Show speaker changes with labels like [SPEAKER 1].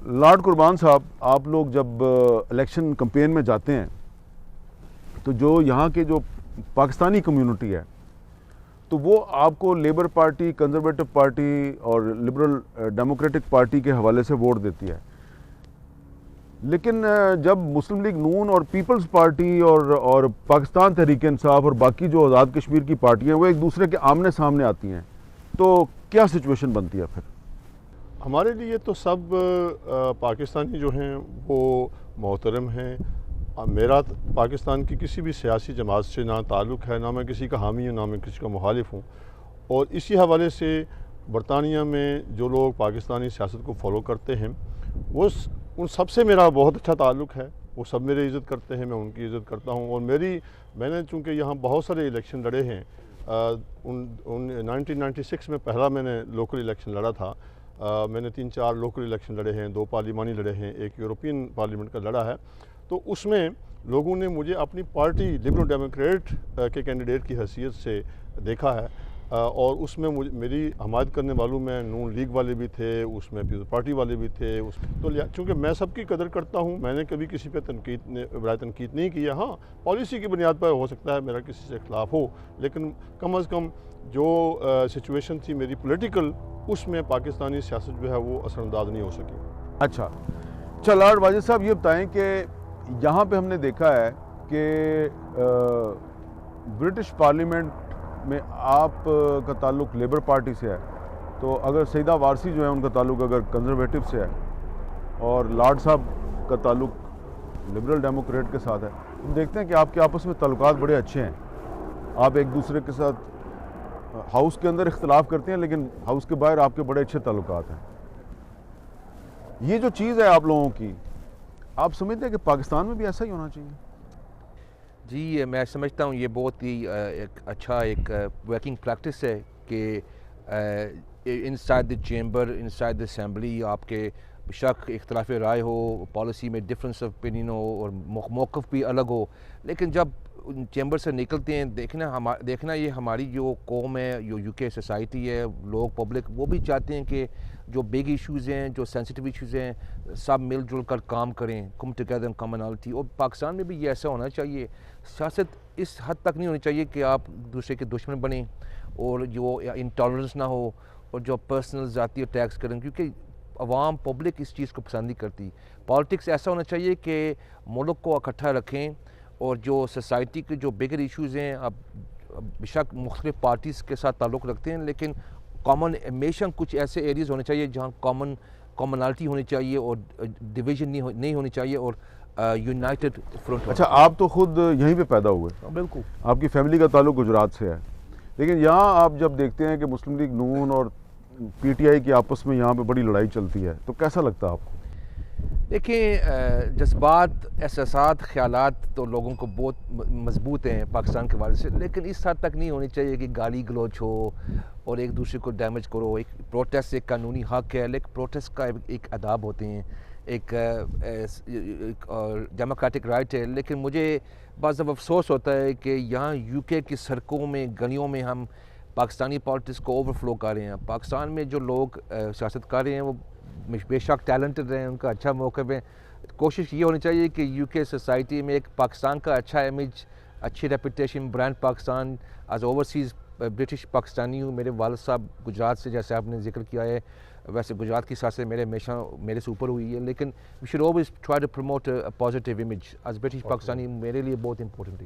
[SPEAKER 1] Lord قربان صاحب، آپ لوگ جب الیکشن کمپین میں جاتے ہیں تو جو یہاں کے جو پاکستانی کمیونٹی ہے تو وہ آپ کو لیبر پارٹی، کنزرویٹو پارٹی اور لبرل ڈیموکریٹک پارٹی کے حوالے سے ووٹ دیتی ہے، لیکن جب مسلم لیگ نون اور پیپلز پارٹی اور پاکستان تحریک انصاف اور باقی جو آزاد کشمیر کی پارٹیاں وہ ایک دوسرے کے آمنے سامنے آتی ہیں تو کیا سچویشن بنتی ہے پھر؟
[SPEAKER 2] ہمارے لیے تو سب پاکستانی جو ہیں وہ محترم ہیں. میرا پاکستان کی کسی بھی سیاسی جماعت سے نہ تعلق ہے، نہ میں کسی کا حامی ہوں، نہ میں کسی کا مخالف ہوں. اور اسی حوالے سے برطانیہ میں جو لوگ پاکستانی سیاست کو فالو کرتے ہیں ان سب سے میرا بہت اچھا تعلق ہے. وہ سب میری عزت کرتے ہیں، میں ان کی عزت کرتا ہوں. اور میں نے چونکہ یہاں بہت سارے الیکشن لڑے ہیں. 1996 میں پہلا میں نے لوکل الیکشن لڑا تھا. میں نے 3-4 لوکل الیکشن لڑے ہیں، 2 پارلیمانی لڑے ہیں، ایک یورپین پارلیمنٹ کا لڑا ہے. تو اس میں لوگوں نے مجھے اپنی پارٹی لبرل ڈیموکریٹ کے کینڈیڈیٹ کی حیثیت سے دیکھا ہے. اور اس میں میری حمایت کرنے والوں میں نون لیگ والے بھی تھے، اس میں پیپلز پارٹی والے بھی تھے. تو چونکہ میں سب کی قدر کرتا ہوں، میں نے کبھی کسی پہ برائے تنقید نہیں کیا. ہاں، پالیسی کی بنیاد پر ہو سکتا ہے میرا کسی سے اختلاف ہو، لیکن کم از کم جو سچویشن تھی میری پولیٹیکل، اس میں پاکستانی سیاست جو ہے وہ اثر انداز نہیں ہو سکی.
[SPEAKER 1] اچھا لارڈ واجد صاحب، یہ بتائیں کہ یہاں پہ ہم نے دیکھا ہے کہ برٹش پارلیمنٹ میں آپ کا تعلق لیبر پارٹی سے ہے، تو اگر سیدہ وارسی جو ہے ان کا تعلق اگر کنزرویٹو سے ہے اور لارڈ صاحب کا تعلق لبرل ڈیموکریٹ کے ساتھ ہے، ہم دیکھتے ہیں کہ آپ کے آپس میں تعلقات بڑے اچھے ہیں. آپ ایک دوسرے کے ساتھ ہاؤس کے اندر اختلاف کرتے ہیں لیکن ہاؤس کے باہر آپ کے بڑے اچھے تعلقات ہیں. یہ جو چیز ہے آپ لوگوں کی، آپ سمجھتے ہیں کہ پاکستان میں بھی ایسا ہی ہونا چاہیے؟
[SPEAKER 3] جی، میں سمجھتا ہوں یہ بہت ہی اچھا ایک ورکنگ پریکٹس ہے کہ انسائڈ دی چیمبر، انسائڈ دی اسمبلی آپ کے شک اختلاف رائے ہو، پالیسی میں ڈفرینس آف اوپینین ہو اور موقف بھی الگ ہو، لیکن جب چیمبر سے نکلتے ہیں دیکھنا یہ ہماری جو قوم ہے، جو یو کے سوسائٹی ہے، لوگ پبلک وہ بھی چاہتے ہیں کہ جو بگ ایشوز ہیں، جو سینسٹیو ایشوز ہیں، سب مل جل کر کام کریں، کم ٹوگیدر ان کامنالٹی. اور پاکستان میں بھی یہ ایسا ہونا چاہیے. سیاست اس حد تک نہیں ہونی چاہیے کہ آپ دوسرے کے دشمن بنیں اور جو انٹالرنس نہ ہو اور جو پرسنل ذاتی اٹیکس کریں، کیونکہ عوام پبلک اس چیز کو پسند نہیں کرتی. پالیٹکس ایسا ہونا چاہیے کہ ملک کو اکٹھا رکھیں اور جو سوسائٹی کے جو بگر ایشوز ہیں، اب بے شک مختلف پارٹیز کے ساتھ تعلق رکھتے ہیں، لیکن کامن ہمیشہ کچھ ایسے ایریاز ہونے چاہیے جہاں کامنالٹی ہونی چاہیے اور ڈویژن نہیں ہونی چاہیے اور یونائٹڈ فرنٹ.
[SPEAKER 1] اچھا، آپ تو خود یہیں پہ پیدا ہوئے،
[SPEAKER 3] بالکل.
[SPEAKER 1] آپ کی فیملی کا تعلق گجرات سے ہے، لیکن یہاں آپ جب دیکھتے ہیں کہ مسلم لیگ نون اور پی ٹی آئی کی آپس میں یہاں پہ بڑی لڑائی چلتی ہے تو کیسا لگتا ہے آپ کو؟
[SPEAKER 3] دیکھیں، جذبات، احساسات، خیالات تو لوگوں کو بہت مضبوط ہیں پاکستان کے حوالے سے، لیکن اس حد تک نہیں ہونی چاہیے کہ گالی گلوچ ہو اور ایک دوسرے کو ڈیمیج کرو. ایک پروٹیسٹ ایک قانونی حق ہے، لیکن پروٹیسٹ کا ایک آداب ہوتے ہیں، ایک ڈیموکریٹک رائٹ ہے. لیکن مجھے بعض دفعہ افسوس ہوتا ہے کہ یہاں یو کے کی سڑکوں میں، گلیوں میں ہم پاکستانی پالیٹکس کو اوور فلو کر رہے ہیں. پاکستان میں جو لوگ سیاست کر رہے ہیں وہ بے شک ٹیلنٹڈ ہیں، ان کا اچھا موقف ہے. کوشش یہ ہونی چاہیے کہ یو کے سوسائٹی میں ایک پاکستان کا اچھا امیج، اچھی reputation, brand Pakistan as overseas British Pakistani ہوں. میرے والد صاحب گجرات سے، جیسے آپ نے ذکر کیا ہے، ویسے گجرات کی سیاست ہمیشہ میرے سے اوپر ہوئی ہے، لیکن we should always try to promote a positive image as British Pakistani. میرے لیے بہت امپورٹنٹ ہے.